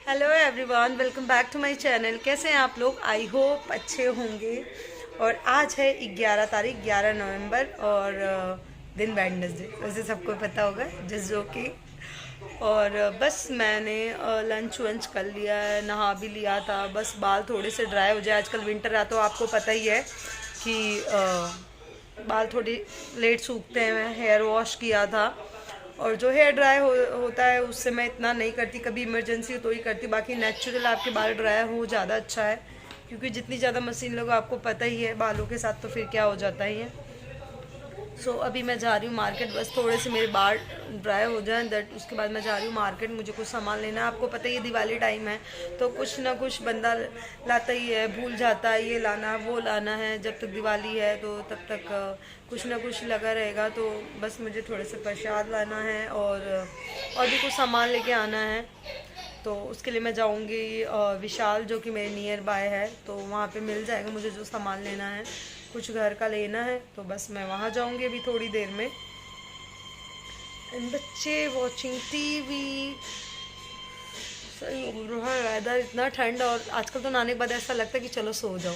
Hello everyone, welcome back to my channel. कैसे हैं आप लोग? आई होप अच्छे होंगे। और आज है 11 तारीख, 11 नवंबर और दिन वेडनेसडे, वैसे सबको पता होगा, जस्ट जोकिंग। और बस मैंने लंच वंच कर लिया है, नहा भी लिया था। बस बाल थोड़े से ड्राई हो जाए, आजकल विंटर है तो आपको पता ही है कि बाल थोड़ी लेट सूखते हैं। मैं हेयर वॉश किया था और जो हेयर ड्राई होता है उससे मैं इतना नहीं करती, कभी इमरजेंसी हो तो ही करती। बाकी नेचुरल आपके बाल ड्राई हो ज़्यादा अच्छा है, क्योंकि जितनी ज़्यादा मशीन लोग, आपको पता ही है बालों के साथ तो फिर क्या हो जाता ही है। अभी मैं जा रही हूँ मार्केट, बस थोड़े से मेरे बाल ड्राई हो जाएं, दैट उसके बाद मैं जा रही हूँ मार्केट। मुझे कुछ सामान लेना है। आपको पता ही है दिवाली टाइम है तो कुछ ना कुछ बंदा लाता ही है, भूल जाता है ये लाना वो लाना है। जब तक दिवाली है तो तब तक कुछ ना कुछ लगा रहेगा। तो बस मुझे थोड़े से प्रसाद लाना है और भी कुछ सामान लेके आना है। तो उसके लिए मैं जाऊंगी विशाल, जो कि मेरे नियर बाय है, तो वहाँ पे मिल जाएगा मुझे जो सामान लेना है। कुछ घर का लेना है तो बस मैं वहाँ जाऊंगी अभी थोड़ी देर में। एंड बच्चे वॉचिंग टीवी। सही बोल रहा है, वेदर इतना ठंड, और आजकल तो नहाने के बाद ऐसा लगता है कि चलो सो जाओ।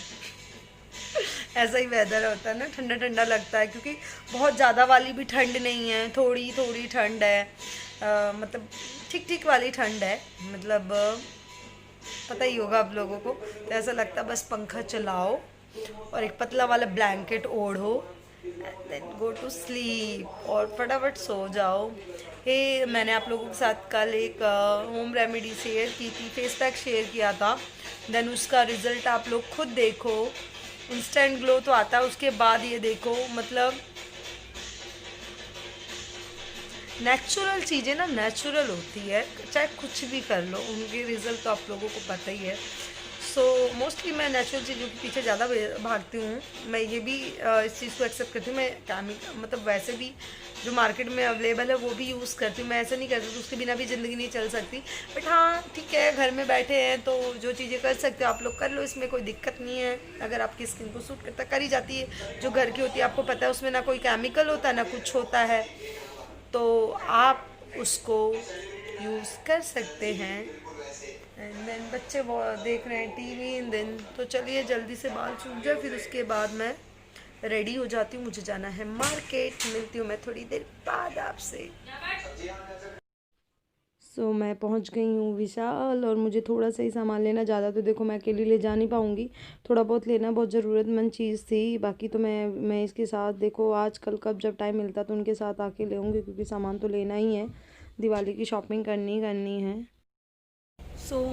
ऐसा ही वेदर होता है ना, ठंडा ठंडा लगता है, क्योंकि बहुत ज़्यादा वाली भी ठंड नहीं है, थोड़ी थोड़ी ठंड है। मतलब ठीक ठीक वाली ठंड है। मतलब पता ही होगा आप लोगों को। तो ऐसा लगता है बस पंखा चलाओ और एक पतला वाला ब्लैंकेट ओढ़ो and then go to sleep और फटाफट सो जाओ। मैंने आप लोगों के साथ कल एक होम रेमेडी शेयर की थी, फेस पैक शेयर किया था। देन उसका रिजल्ट आप लोग खुद देखो। इंस्टेंट ग्लो तो आता है, उसके बाद ये देखो, मतलब नेचुरल चीज़ें ना नेचुरल होती है, चाहे कुछ भी कर लो, उनके रिजल्ट तो आप लोगों को पता ही है। मोस्टली मैं नेचुरल चीज़ों के पीछे ज़्यादा भागती हूँ। मैं ये भी इस चीज़ को एक्सेप्ट करती हूँ, मैं केमिकल मतलब वैसे भी जो मार्केट में अवेलेबल है वो भी यूज़ करती हूँ। मैं ऐसा नहीं करती उसके बिना भी ज़िंदगी नहीं चल सकती। बट हाँ ठीक है, घर में बैठे हैं तो जो चीज़ें कर सकते हो आप लोग कर लो, इसमें कोई दिक्कत नहीं है। अगर आपकी स्किन को सूट करता करी जाती है। जो घर की होती है आपको पता है, उसमें ना कोई केमिकल होता है ना कुछ होता है, तो आप उसको यूज़ कर सकते हैं। एंड देन बच्चे वो देख रहे हैं टीवी। एंड देन तो चलिए जल्दी से बाल सूख जाए, फिर उसके बाद मैं रेडी हो जाती हूँ, मुझे जाना है मार्केट। मिलती हूँ मैं थोड़ी देर बाद आपसे। मैं पहुंच गई हूँ विशाल, और मुझे थोड़ा सा ही सामान लेना, ज़्यादा तो देखो मैं अकेली ले जा नहीं पाऊँगी। थोड़ा बहुत लेना, बहुत ज़रूरतमंद चीज़ थी। बाकी तो मैं इसके साथ देखो आज कल कब जब टाइम मिलता तो उनके साथ आके लेऊँगी, क्योंकि सामान तो लेना ही है, दिवाली की शॉपिंग करनी है।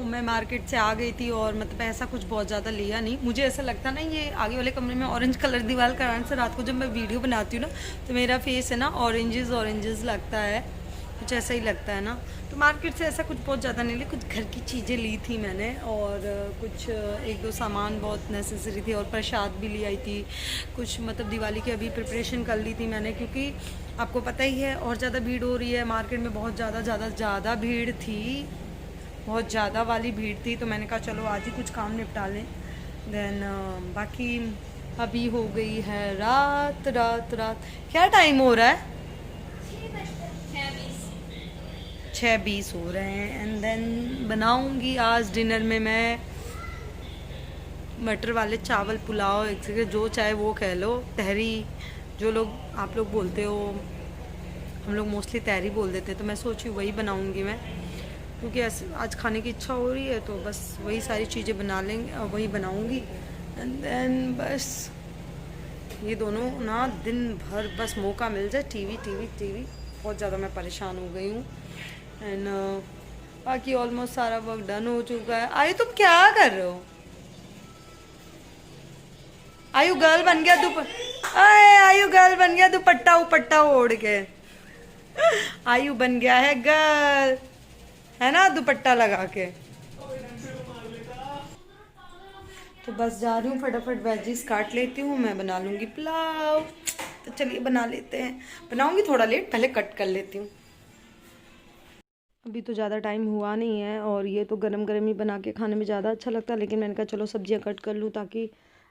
मैं मार्केट से आ गई थी और मतलब ऐसा कुछ बहुत ज़्यादा लिया नहीं। मुझे ऐसा लगता ना, ये आगे वाले कमरे में ऑरेंज कलर दीवार कराने से रात को जब मैं वीडियो बनाती हूँ ना, तो मेरा फेस है ना ऑरेंजेस ऑरेंजेस लगता है, कुछ ऐसा ही लगता है ना। तो मार्केट से ऐसा कुछ बहुत ज़्यादा नहीं लिया, कुछ घर की चीज़ें ली थी मैंने, और कुछ एक दो सामान बहुत नेसेसरी थी, और प्रसाद भी ले आई थी कुछ। मतलब दिवाली की अभी प्रिपरेशन कर ली थी मैंने, क्योंकि आपको पता ही है और ज़्यादा भीड़ हो रही है मार्केट में, बहुत ज़्यादा भीड़ थी, बहुत ज़्यादा वाली भीड़ थी। तो मैंने कहा चलो आज ही कुछ काम निपटा लें। देन बाकी अभी हो गई है रात रात रात, क्या टाइम हो रहा है? 6:20 हो रहे हैं। एंड देन बनाऊंगी आज डिनर में मैं मटर वाले चावल पुलाव, एक जगह जो चाहे वो कह लो, तहरी जो लोग आप लोग बोलते हो, हम लोग मोस्टली तहरी बोल देते हैं। तो मैं सोची वही बनाऊंगी मैं, क्योंकि ऐसे आज खाने की इच्छा हो रही है, तो बस वही सारी चीज़ें बना लेंगे और वही बनाऊंगी। एंड देन बस ये दोनों ना दिन भर बस मौका मिल जाए, टीवी टीवी टीवी, बहुत ज़्यादा मैं परेशान हो गई हूँ। एंड बाकी ऑलमोस्ट सारा वर्क डन हो चुका है। आयु तुम क्या कर रहे हो? आयु गर्ल बन गया आयु गर्ल बन गया दुपट्टा उपट्टा ओढ़ के। आयु बन गया है गर्ल, है ना, दुपट्टा लगा के। तो बस जा रही हूँ, फटाफट वेजीज काट लेती हूँ, मैं बना लूँगी पुलाव। तो चलिए बना लेते हैं। बनाऊँगी थोड़ा लेट, पहले कट कर लेती हूँ। अभी तो ज़्यादा टाइम हुआ नहीं है, और ये तो गरम गरम ही बना के खाने में ज़्यादा अच्छा लगता है, लेकिन मैंने कहा चलो सब्जियां कट कर लूँ ताकि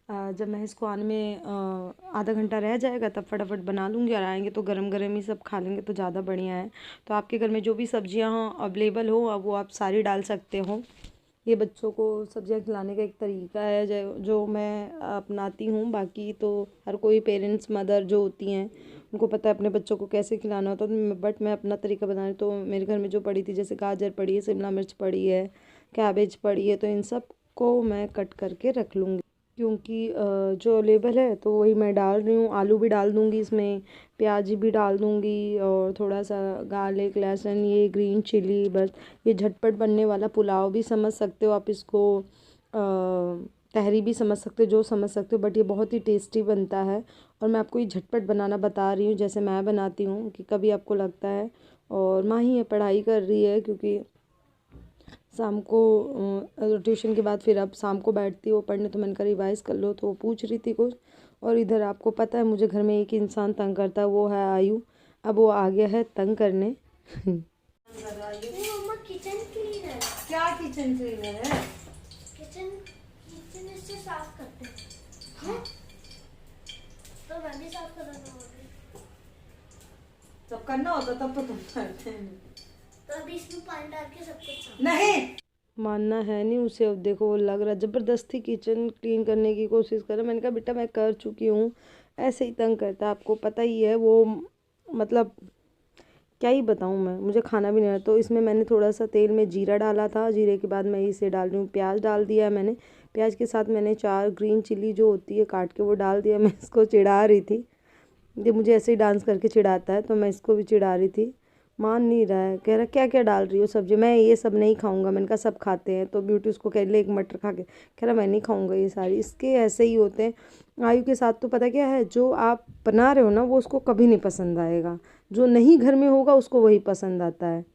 जब मैं इसको आने में आधा घंटा रह जाएगा तब फटाफट बना लूँगी और आएंगे तो गरम गरम ही सब खा लेंगे तो ज़्यादा बढ़िया है। तो आपके घर में जो भी सब्जियां अवेलेबल हो अब वो आप सारी डाल सकते हो। ये बच्चों को सब्जियां खिलाने का एक तरीका है जो मैं अपनाती हूँ। बाकी तो हर कोई पेरेंट्स मदर जो होती हैं उनको पता है अपने बच्चों को कैसे खिलाना होता है, बट मैं अपना तरीका बता रही। तो मेरे घर में जो पड़ी थी, जैसे गाजर पड़ी है, शिमला मिर्च पड़ी है, कैबेज पड़ी है, तो इन सब को मैं कट करके रख लूँगी क्योंकि जो अवेलेबल है तो वही मैं डाल रही हूँ। आलू भी डाल दूँगी इसमें, प्याज भी डाल दूँगी और थोड़ा सा गार्लिक, लहसुन, ये ग्रीन चिली। बस ये झटपट बनने वाला पुलाव भी समझ सकते हो आप इसको, तहरी भी समझ सकते हो, जो समझ सकते हो, बट ये बहुत ही टेस्टी बनता है। और मैं आपको ये झटपट बनाना बता रही हूँ जैसे मैं बनाती हूँ, कि कभी आपको लगता है। और माँ ही है पढ़ाई कर रही है क्योंकि शाम को ट्यूशन के बाद फिर अब शाम को बैठती है वो पढ़ने, तो मैंने कहा रिवाइज कर लो, तो वो पूछ रही थी कुछ। और इधर आपको पता है मुझे घर में एक इंसान तंग करता है, वो है आयु। अब वो आ गया है तंग करने। मम्मा किचन क्लीनर। क्या किचन क्लीनर है? किचन किचन इससे साफ करते हैं। हाँ? तो मैं भी साफ कर रहा हूँ। जब करना होता तब तो तुम करते हैं। तो अभी इसमें पानी डाल के सब कुछ साफ। नहीं मानना है नहीं उसे। अब देखो वो लग रहा जबरदस्ती किचन क्लीन करने की कोशिश कर रहा। मैंने कहा बेटा मैं कर चुकी हूँ, ऐसे ही तंग करता है, आपको पता ही है वो। मतलब क्या ही बताऊँ मैं, मुझे खाना भी नहीं आता। तो इसमें मैंने थोड़ा सा तेल में जीरा डाला था, जीरे के बाद मैं इसे डाल रही हूँ। प्याज डाल दिया है मैंने, प्याज के साथ मैंने 4 ग्रीन चिली जो होती है काट के वो डाल दिया। मैं इसको चिढ़ा रही थी, ये मुझे ऐसे ही डांस करके चिढ़ाता है, तो मैं इसको भी चिढ़ा रही थी। मान नहीं रहा है, कह रहा क्या क्या डाल रही हो सब्जी, मैं ये सब नहीं खाऊंगा। मैंने कहा सब खाते हैं। तो ब्यूटी उसको कह ले एक मटर खा के, कह रहा मैं नहीं खाऊंगा ये सारी। इसके ऐसे ही होते हैं आयु के साथ। तो पता क्या है, जो आप बना रहे हो ना वो उसको कभी नहीं पसंद आएगा, जो नहीं घर में होगा उसको वही पसंद आता है।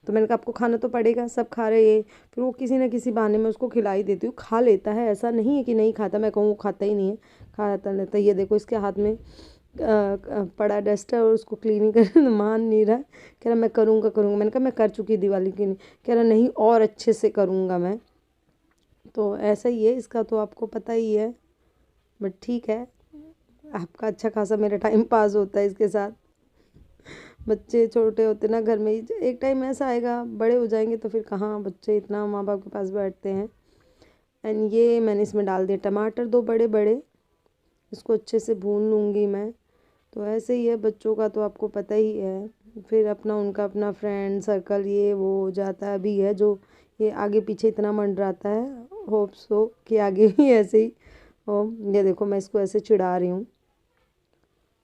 तो मैंने कहा आपको खाना तो पड़ेगा, सब खा रहे हैं। फिर वो किसी न किसी बहाने में उसको खिला ही देती हूँ, खा लेता है, ऐसा नहीं है कि नहीं खाता। मैं कहूँ वो खाता ही नहीं है, खाता लेता। ये देखो इसके हाथ में पड़ा डस्टर और उसको क्लीनिंग कर मान नहीं रहा, कह रहा मैं करूँगा करूँगा। मैंने कहा मैं कर चुकी दिवाली की, नहीं कह रहा नहीं और अच्छे से करूँगा मैं। तो ऐसा ही है इसका, तो आपको पता ही है। बट ठीक है, आपका अच्छा खासा मेरा टाइम पास होता है इसके साथ। बच्चे छोटे होते ना घर में ही, एक टाइम ऐसा आएगा बड़े हो जाएंगे तो फिर कहाँ बच्चे इतना माँ बाप के पास बैठते हैं। एंड ये मैंने इसमें डाल दिया टमाटर 2 बड़े बड़े, इसको अच्छे से भून लूँगी मैं। तो ऐसे ही है बच्चों का, तो आपको पता ही है। फिर अपना उनका अपना फ्रेंड सर्कल ये वो हो जाता है। अभी है जो ये आगे पीछे इतना मंडराता है, होप्स हो कि आगे भी ऐसे ही हो। ये देखो मैं इसको ऐसे चिढ़ा रही हूँ।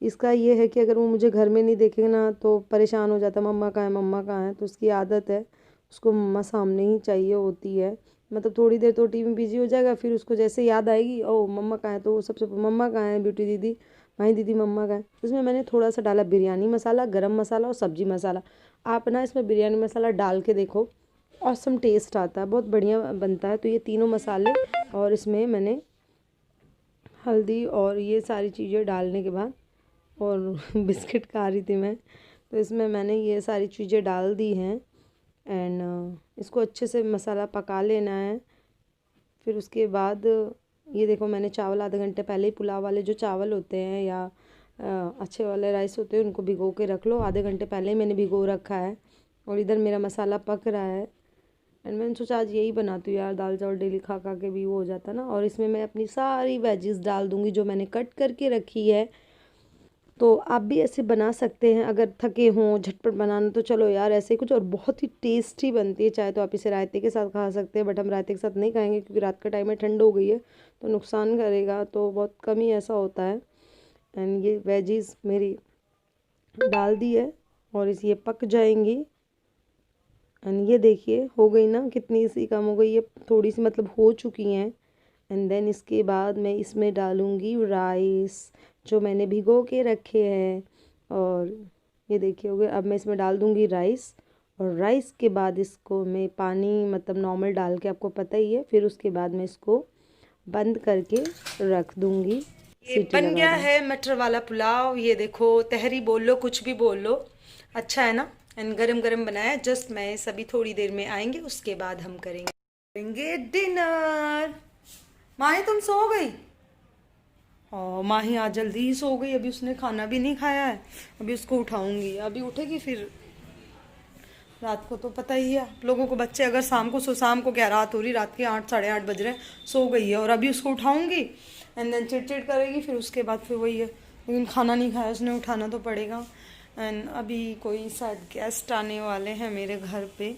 इसका ये है कि अगर वो मुझे घर में नहीं देखेगा ना तो परेशान हो जाता, मम्मा कहाँ है मम्मा कहाँ है। तो उसकी आदत है, उसको मम्मा सामने ही चाहिए होती है। मतलब थोड़ी देर तो टीवी में बिजी हो जाएगा, फिर उसको जैसे याद आएगी ओ मम्मा कहाँ है, तो वो सबसे मम्मा कहाँ है ब्यूटी दीदी, भाई दीदी मम्मा कहाँ है। इसमें मैंने थोड़ा सा डाला बिरयानी मसाला, गरम मसाला और सब्जी मसाला। आप ना इसमें बिरयानी मसाला डाल के देखो, ऑसम टेस्ट आता है, बहुत बढ़िया बनता है। तो ये तीनों मसाले और इसमें मैंने हल्दी और ये सारी चीज़ें डालने के बाद, और बिस्किट खा रही थी मैं, तो इसमें मैंने ये सारी चीज़ें डाल दी हैं। एंड इसको अच्छे से मसाला पका लेना है। फिर उसके बाद ये देखो मैंने चावल आधे घंटे पहले ही, पुलाव वाले जो चावल होते हैं या अच्छे वाले राइस होते हैं उनको भिगो के रख लो, आधे घंटे पहले ही मैंने भिगो रखा है। और इधर मेरा मसाला पक रहा है। एंड मैंने सोचा आज यही बनाती हूँ यार, दाल चावल डेली खा खा के भी वो हो जाता ना। और इसमें मैं अपनी सारी वेजिस डाल दूँगी जो मैंने कट करके रखी है। तो आप भी ऐसे बना सकते हैं अगर थके हों, झटपट बनाना तो चलो यार ऐसे ही कुछ। और बहुत ही टेस्टी बनती है, चाहे तो आप इसे रायते के साथ खा सकते हैं, बट हम रायते के साथ नहीं खाएंगे क्योंकि रात का टाइम में ठंड हो गई है तो नुकसान करेगा, तो बहुत कम ही ऐसा होता है। एंड ये वेजीज मेरी डाल दी है और ये पक जाएंगी। एंड ये देखिए हो गई ना, कितनी सी कम हो गई, ये थोड़ी सी मतलब हो चुकी हैं। एंड देन इसके बाद मैं इसमें डालूँगी राइस जो मैंने भिगो के रखे हैं। और ये देखिए हो गए। अब मैं इसमें डाल दूँगी राइस, और राइस के बाद इसको मैं पानी मतलब नॉर्मल डाल के, आपको पता ही है। फिर उसके बाद मैं इसको बंद करके रख दूँगी। ये बन गया है मटर वाला पुलाव। ये देखो तहरी बोल लो, कुछ भी बोल लो, अच्छा है ना। एंड गरम गरम बनाया जस्ट। मैं सभी थोड़ी देर में आएंगे, उसके बाद हम करेंगे डिनर। माही तुम सो गई? और माही आज जल्दी ही सो गई, अभी उसने खाना भी नहीं खाया है। अभी उसको उठाऊंगी, अभी उठेगी फिर रात को तो पता ही है आप लोगों को, बच्चे अगर शाम को क्या रात हो रही, रात के 8 साढ़े 8 बज रहे हैं, सो गई है और अभी उसको उठाऊंगी एंड देन चिड़चिड़ करेगी, फिर उसके बाद फिर वही है, लेकिन खाना नहीं खाया उसने, उठाना तो पड़ेगा। एंड अभी कोई शायद गेस्ट आने वाले हैं मेरे घर पे,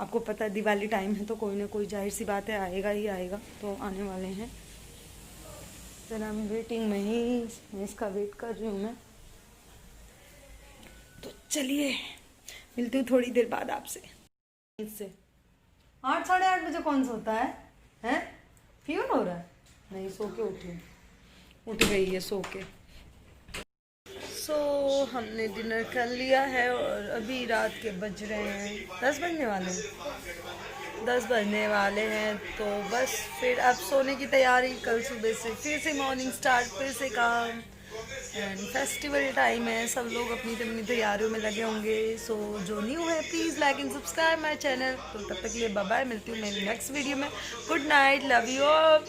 आपको पता है दिवाली टाइम है तो कोई ना कोई जाहिर सी बात है आएगा ही आएगा, तो आने वाले हैं। फिर आई एम वेटिंग, मैं इसका वेट कर रही हूँ मैं। तो चलिए मिलती हूँ थोड़ी देर बाद आपसे। इससे 8 साढ़े 8 बजे कौन सोता है? हैं? फीवर हो रहा है? नहीं, सो के उठी, उठ गई है सो के। सो हमने डिनर कर लिया है और अभी रात के बज रहे हैं 10 बजने वाले हैं, 10 बजने वाले हैं। तो बस फिर अब सोने की तैयारी, कल सुबह से फिर से मॉर्निंग स्टार्ट, फिर से काम एंड फेस्टिवल टाइम है, सब लोग अपनी अपनी तैयारियों में लगे होंगे। सो जो न्यू है please like and subscribe my channel. तो तब तक के लिए बाय बाय, मिलती हूँ मेरी नेक्स्ट वीडियो में। Good night, love you all.